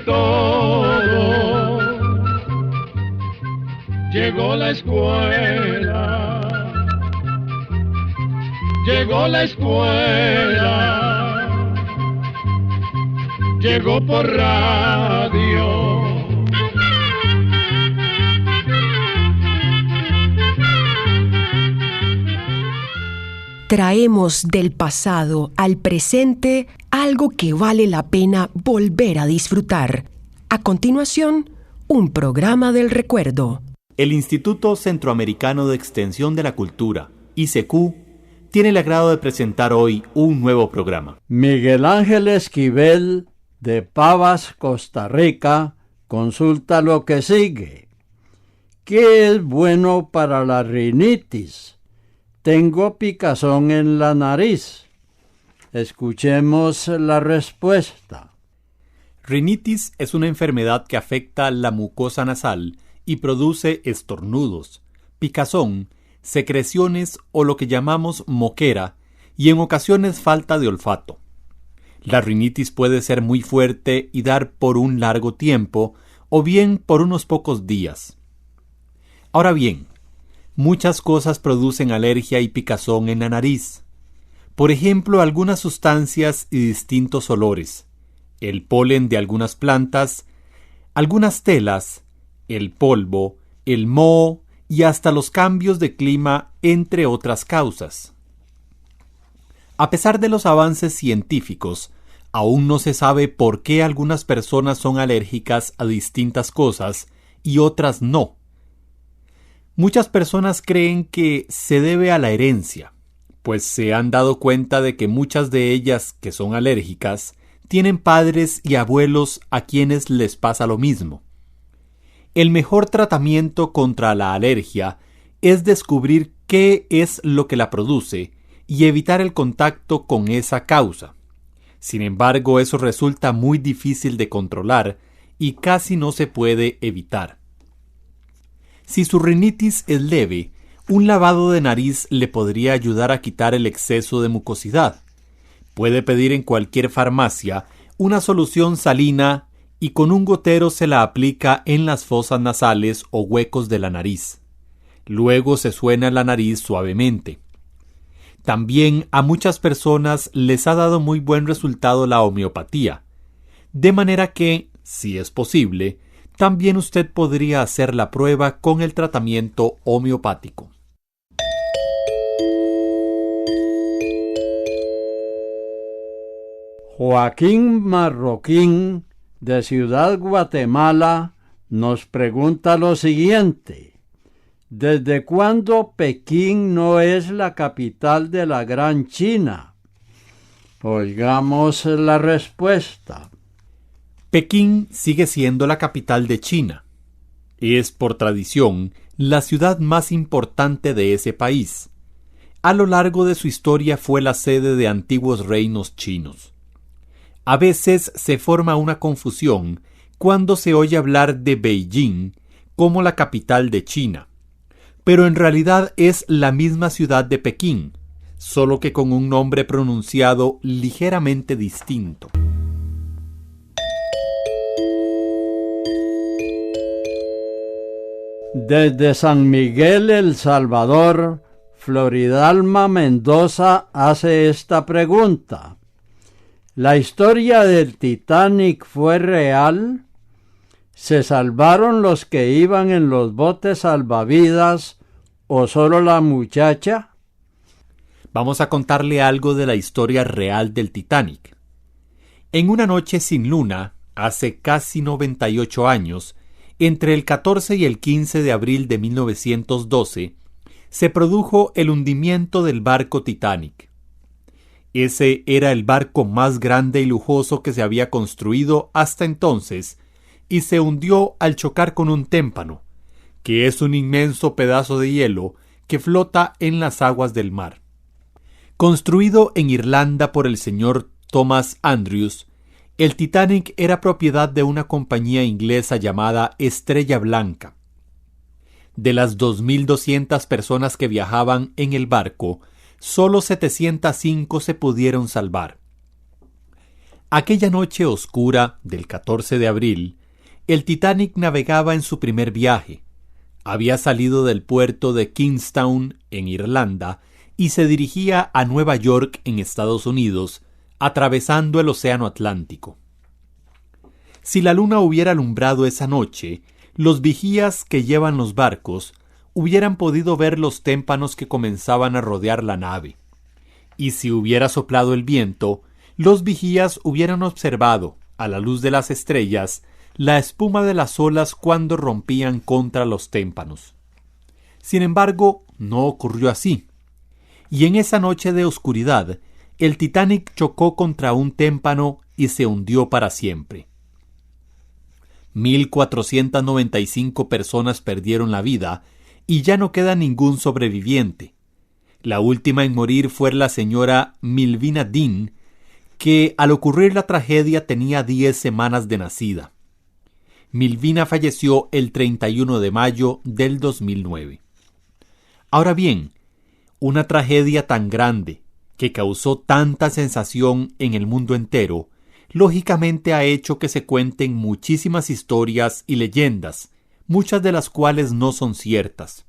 todo. Llegó la escuela, llegó la escuela, llegó por radio. Traemos del pasado al presente algo que vale la pena volver a disfrutar. A continuación, un programa del recuerdo. El Instituto Centroamericano de Extensión de la Cultura, ICQ, tiene el agrado de presentar hoy un nuevo programa. Miguel Ángel Esquivel, de Pavas, Costa Rica, consulta lo que sigue. ¿Qué es bueno para la rinitis? Tengo picazón en la nariz. Escuchemos la respuesta. Rinitis es una enfermedad que afecta la mucosa nasal y produce estornudos, picazón, secreciones o lo que llamamos moquera y en ocasiones falta de olfato. La rinitis puede ser muy fuerte y dar por un largo tiempo o bien por unos pocos días. Ahora bien, muchas cosas producen alergia y picazón en la nariz. Por ejemplo, algunas sustancias y distintos olores, el polen de algunas plantas, algunas telas, el polvo, el moho y hasta los cambios de clima, entre otras causas. A pesar de los avances científicos, aún no se sabe por qué algunas personas son alérgicas a distintas cosas y otras no. Muchas personas creen que se debe a la herencia, pues se han dado cuenta de que muchas de ellas que son alérgicas tienen padres y abuelos a quienes les pasa lo mismo. El mejor tratamiento contra la alergia es descubrir qué es lo que la produce y evitar el contacto con esa causa. Sin embargo, eso resulta muy difícil de controlar y casi no se puede evitar. Si su rinitis es leve, un lavado de nariz le podría ayudar a quitar el exceso de mucosidad. Puede pedir en cualquier farmacia una solución salina y con un gotero se la aplica en las fosas nasales o huecos de la nariz. Luego se suena la nariz suavemente. También a muchas personas les ha dado muy buen resultado la homeopatía, de manera que, si es posible, también usted podría hacer la prueba con el tratamiento homeopático. Joaquín Marroquín, de Ciudad Guatemala, nos pregunta lo siguiente. ¿Desde cuándo Pekín no es la capital de la Gran China? Oigamos la respuesta. Pekín sigue siendo la capital de China. Es, por tradición, la ciudad más importante de ese país. A lo largo de su historia fue la sede de antiguos reinos chinos. A veces se forma una confusión cuando se oye hablar de Beijing como la capital de China, pero en realidad es la misma ciudad de Pekín, solo que con un nombre pronunciado ligeramente distinto. Desde San Miguel, El Salvador, Floridalma Mendoza hace esta pregunta. ¿La historia del Titanic fue real? ¿Se salvaron los que iban en los botes salvavidas o solo la muchacha? Vamos a contarle algo de la historia real del Titanic. En una noche sin luna, hace casi 98 años, entre el 14 y el 15 de abril de 1912, se produjo el hundimiento del barco Titanic. Ese era el barco más grande y lujoso que se había construido hasta entonces, y se hundió al chocar con un témpano, que es un inmenso pedazo de hielo que flota en las aguas del mar. Construido en Irlanda por el señor Thomas Andrews, el Titanic era propiedad de una compañía inglesa llamada Estrella Blanca. De las 2.200 personas que viajaban en el barco, solo 705 se pudieron salvar. Aquella noche oscura del 14 de abril, el Titanic navegaba en su primer viaje. Había salido del puerto de Kingstown, en Irlanda, y se dirigía a Nueva York, en Estados Unidos, atravesando el Océano Atlántico. Si la luna hubiera alumbrado esa noche, los vigías que llevan los barcos hubieran podido ver los témpanos que comenzaban a rodear la nave. Y si hubiera soplado el viento, los vigías hubieran observado, a la luz de las estrellas, la espuma de las olas cuando rompían contra los témpanos. Sin embargo, no ocurrió así. Y en esa noche de oscuridad, el Titanic chocó contra un témpano y se hundió para siempre. 1,495 personas perdieron la vida y ya no queda ningún sobreviviente. La última en morir fue la señora Milvina Dean, que al ocurrir la tragedia tenía 10 semanas de nacida. Milvina falleció el 31 de mayo del 2009. Ahora bien, una tragedia tan grande, que causó tanta sensación en el mundo entero, lógicamente ha hecho que se cuenten muchísimas historias y leyendas, muchas de las cuales no son ciertas.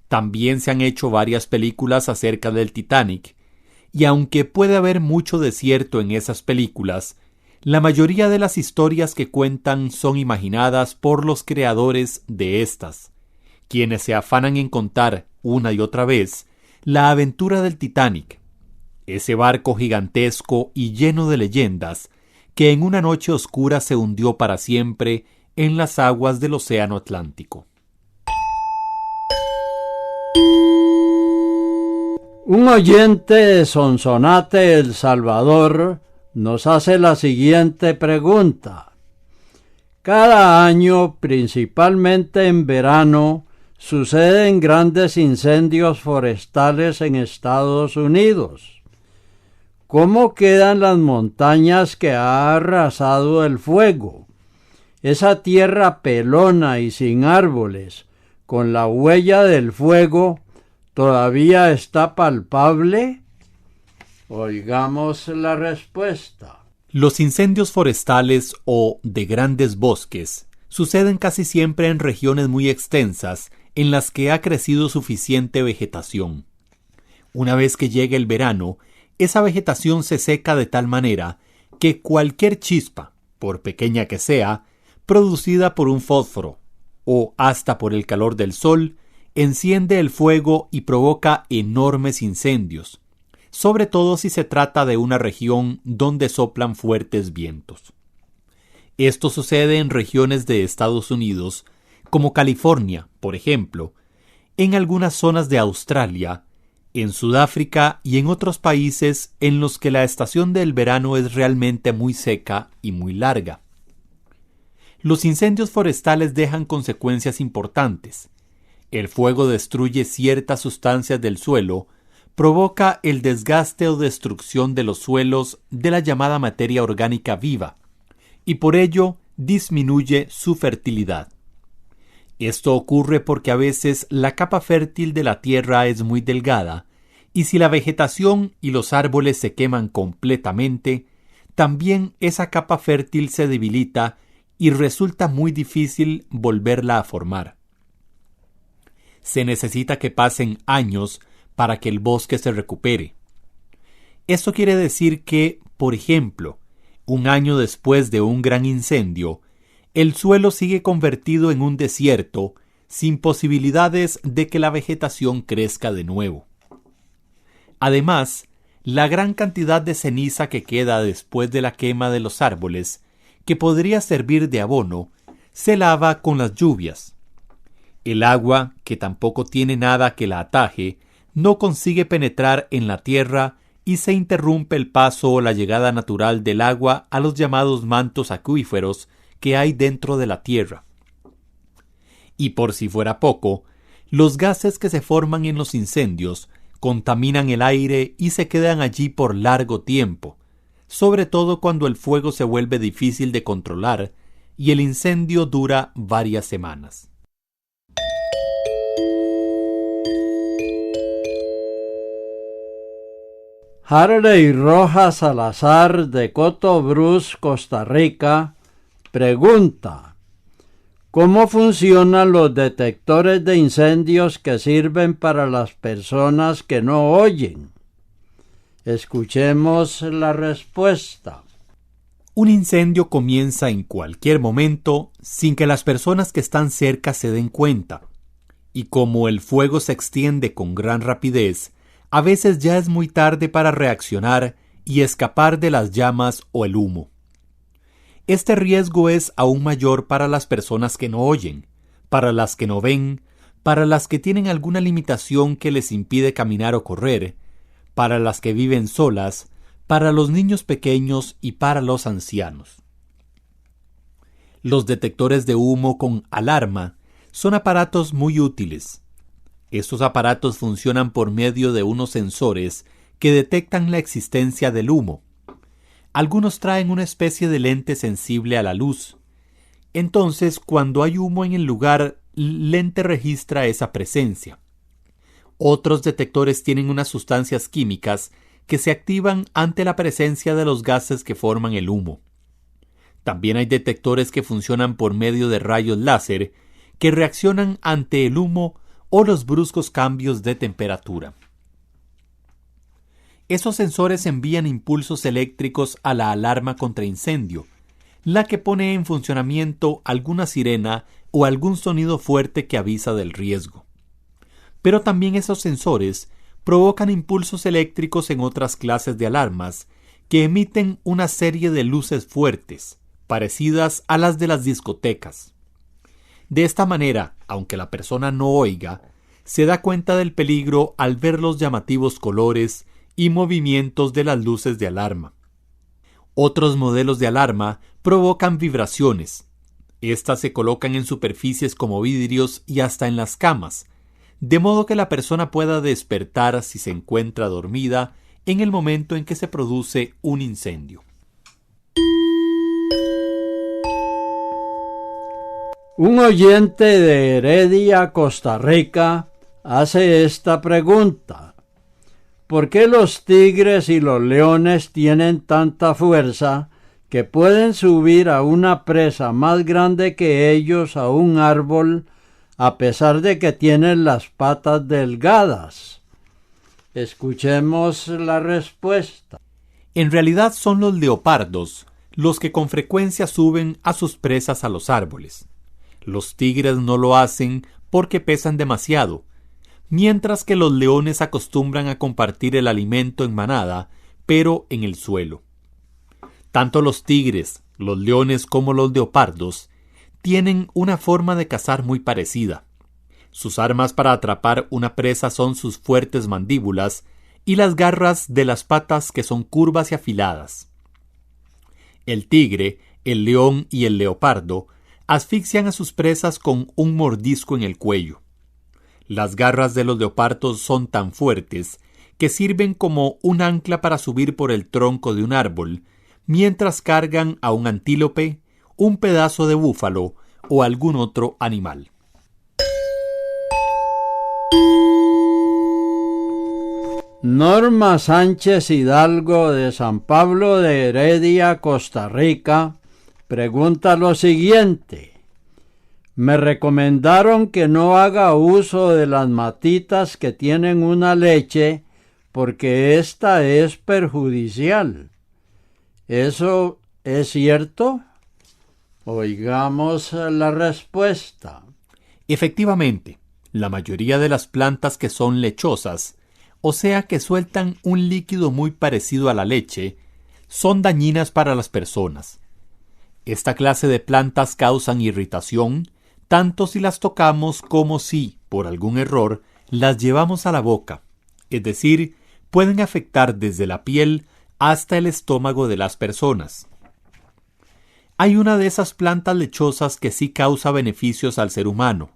También se han hecho varias películas acerca del Titanic, y aunque puede haber mucho de cierto en esas películas, la mayoría de las historias que cuentan son imaginadas por los creadores de estas, quienes se afanan en contar una y otra vez la aventura del Titanic, ese barco gigantesco y lleno de leyendas que en una noche oscura se hundió para siempre en las aguas del Océano Atlántico. Un oyente de Sonsonate, El Salvador, nos hace la siguiente pregunta. Cada año, principalmente en verano, suceden grandes incendios forestales en Estados Unidos. ¿Cómo quedan las montañas que ha arrasado el fuego? Esa tierra pelona y sin árboles, con la huella del fuego, ¿todavía está palpable? Oigamos la respuesta. Los incendios forestales o de grandes bosques suceden casi siempre en regiones muy extensas en las que ha crecido suficiente vegetación. Una vez que llega el verano, esa vegetación se seca de tal manera que cualquier chispa, por pequeña que sea, producida por un fósforo o hasta por el calor del sol, enciende el fuego y provoca enormes incendios, sobre todo si se trata de una región donde soplan fuertes vientos. Esto sucede en regiones de Estados Unidos, como California, por ejemplo, en algunas zonas de Australia, en Sudáfrica y en otros países en los que la estación del verano es realmente muy seca y muy larga. Los incendios forestales dejan consecuencias importantes. El fuego destruye ciertas sustancias del suelo, provoca el desgaste o destrucción de los suelos de la llamada materia orgánica viva, y por ello disminuye su fertilidad. Esto ocurre porque a veces la capa fértil de la tierra es muy delgada, y si la vegetación y los árboles se queman completamente, también esa capa fértil se debilita y resulta muy difícil volverla a formar. Se necesita que pasen años para que el bosque se recupere. Esto quiere decir que, por ejemplo, un año después de un gran incendio, el suelo sigue convertido en un desierto, sin posibilidades de que la vegetación crezca de nuevo. Además, la gran cantidad de ceniza que queda después de la quema de los árboles, que podría servir de abono, se lava con las lluvias. El agua, que tampoco tiene nada que la ataje, no consigue penetrar en la tierra y se interrumpe el paso o la llegada natural del agua a los llamados mantos acuíferos que hay dentro de la tierra. Y por si fuera poco, los gases que se forman en los incendios contaminan el aire y se quedan allí por largo tiempo, sobre todo cuando el fuego se vuelve difícil de controlar y el incendio dura varias semanas. Harley Rojas Salazar de Cotobruz, Costa Rica, pregunta: ¿cómo funcionan los detectores de incendios que sirven para las personas que no oyen? Escuchemos la respuesta. Un incendio comienza en cualquier momento sin que las personas que están cerca se den cuenta. Y como el fuego se extiende con gran rapidez, a veces ya es muy tarde para reaccionar y escapar de las llamas o el humo. Este riesgo es aún mayor para las personas que no oyen, para las que no ven, para las que tienen alguna limitación que les impide caminar o correr, para las que viven solas, para los niños pequeños y para los ancianos. Los detectores de humo con alarma son aparatos muy útiles. Estos aparatos funcionan por medio de unos sensores que detectan la existencia del humo. Algunos traen una especie de lente sensible a la luz. Entonces, cuando hay humo en el lugar, el lente registra esa presencia. Otros detectores tienen unas sustancias químicas que se activan ante la presencia de los gases que forman el humo. También hay detectores que funcionan por medio de rayos láser que reaccionan ante el humo o los bruscos cambios de temperatura. Esos sensores envían impulsos eléctricos a la alarma contra incendio, la que pone en funcionamiento alguna sirena o algún sonido fuerte que avisa del riesgo. Pero también esos sensores provocan impulsos eléctricos en otras clases de alarmas que emiten una serie de luces fuertes, parecidas a las de las discotecas. De esta manera, aunque la persona no oiga, se da cuenta del peligro al ver los llamativos colores y movimientos de las luces de alarma. Otros modelos de alarma provocan vibraciones. Estas se colocan en superficies como vidrios y hasta en las camas, de modo que la persona pueda despertar si se encuentra dormida en el momento en que se produce un incendio. Un oyente de Heredia, Costa Rica, hace esta pregunta: ¿por qué los tigres y los leones tienen tanta fuerza que pueden subir a una presa más grande que ellos a un árbol a pesar de que tienen las patas delgadas? Escuchemos la respuesta. En realidad son los leopardos los que con frecuencia suben a sus presas a los árboles. Los tigres no lo hacen porque pesan demasiado, mientras que los leones acostumbran a compartir el alimento en manada, pero en el suelo. Tanto los tigres, los leones como los leopardos tienen una forma de cazar muy parecida. Sus armas para atrapar una presa son sus fuertes mandíbulas y las garras de las patas que son curvas y afiladas. El tigre, el león y el leopardo asfixian a sus presas con un mordisco en el cuello. Las garras de los leopardos son tan fuertes que sirven como un ancla para subir por el tronco de un árbol, mientras cargan a un antílope, un pedazo de búfalo o algún otro animal. Norma Sánchez Hidalgo de San Pablo de Heredia, Costa Rica, pregunta lo siguiente: me recomendaron que no haga uso de las matitas que tienen una leche porque esta es perjudicial. ¿Eso es cierto? Oigamos la respuesta. Efectivamente, la mayoría de las plantas que son lechosas, o sea que sueltan un líquido muy parecido a la leche, son dañinas para las personas. Esta clase de plantas causan irritación, tanto si las tocamos como si, por algún error, las llevamos a la boca, es decir, pueden afectar desde la piel hasta el estómago de las personas. Hay una de esas plantas lechosas que sí causa beneficios al ser humano.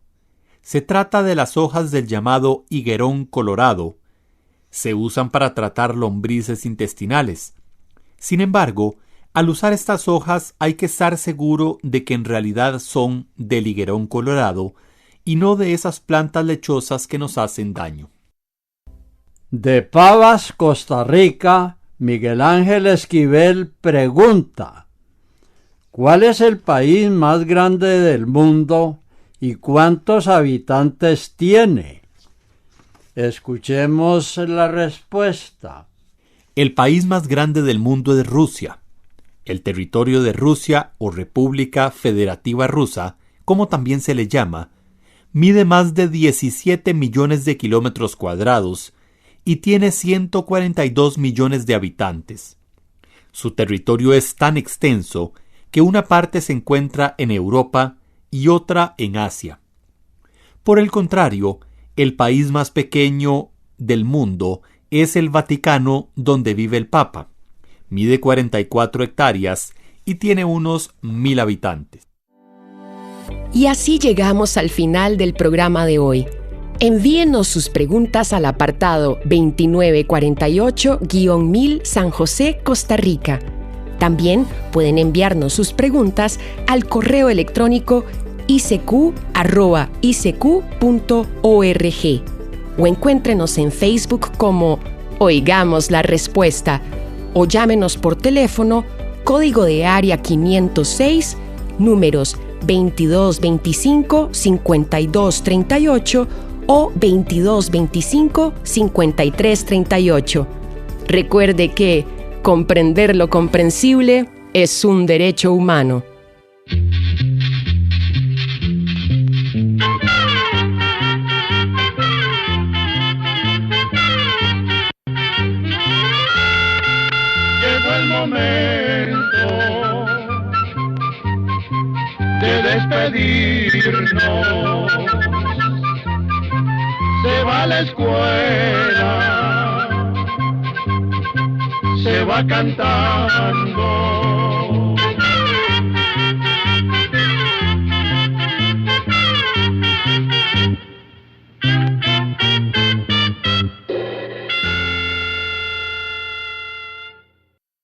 Se trata de las hojas del llamado higuerón colorado. Se usan para tratar lombrices intestinales. Sin embargo, al usar estas hojas hay que estar seguro de que en realidad son del higuerón colorado y no de esas plantas lechosas que nos hacen daño. De Pavas, Costa Rica, Miguel Ángel Esquivel pregunta: ¿cuál es el país más grande del mundo y cuántos habitantes tiene? Escuchemos la respuesta. El país más grande del mundo es Rusia. El territorio de Rusia o República Federativa Rusa, como también se le llama, mide más de 17 millones de kilómetros cuadrados y tiene 142 millones de habitantes. Su territorio es tan extenso que una parte se encuentra en Europa y otra en Asia. Por el contrario, el país más pequeño del mundo es el Vaticano, donde vive el Papa. Mide 44 hectáreas y tiene unos 1,000 habitantes. Y así llegamos al final del programa de hoy. Envíenos sus preguntas al apartado 2948-1000 San José, Costa Rica. También pueden enviarnos sus preguntas al correo electrónico icq@icq.org o encuéntrenos en Facebook como Oigamos la Respuesta o llámenos por teléfono, código de área 506, números 2225-5238 o 2225-5338. Recuerde que comprender lo comprensible es un derecho humano. Llegó el momento de despedirnos. Se va a la escuela, se va cantando.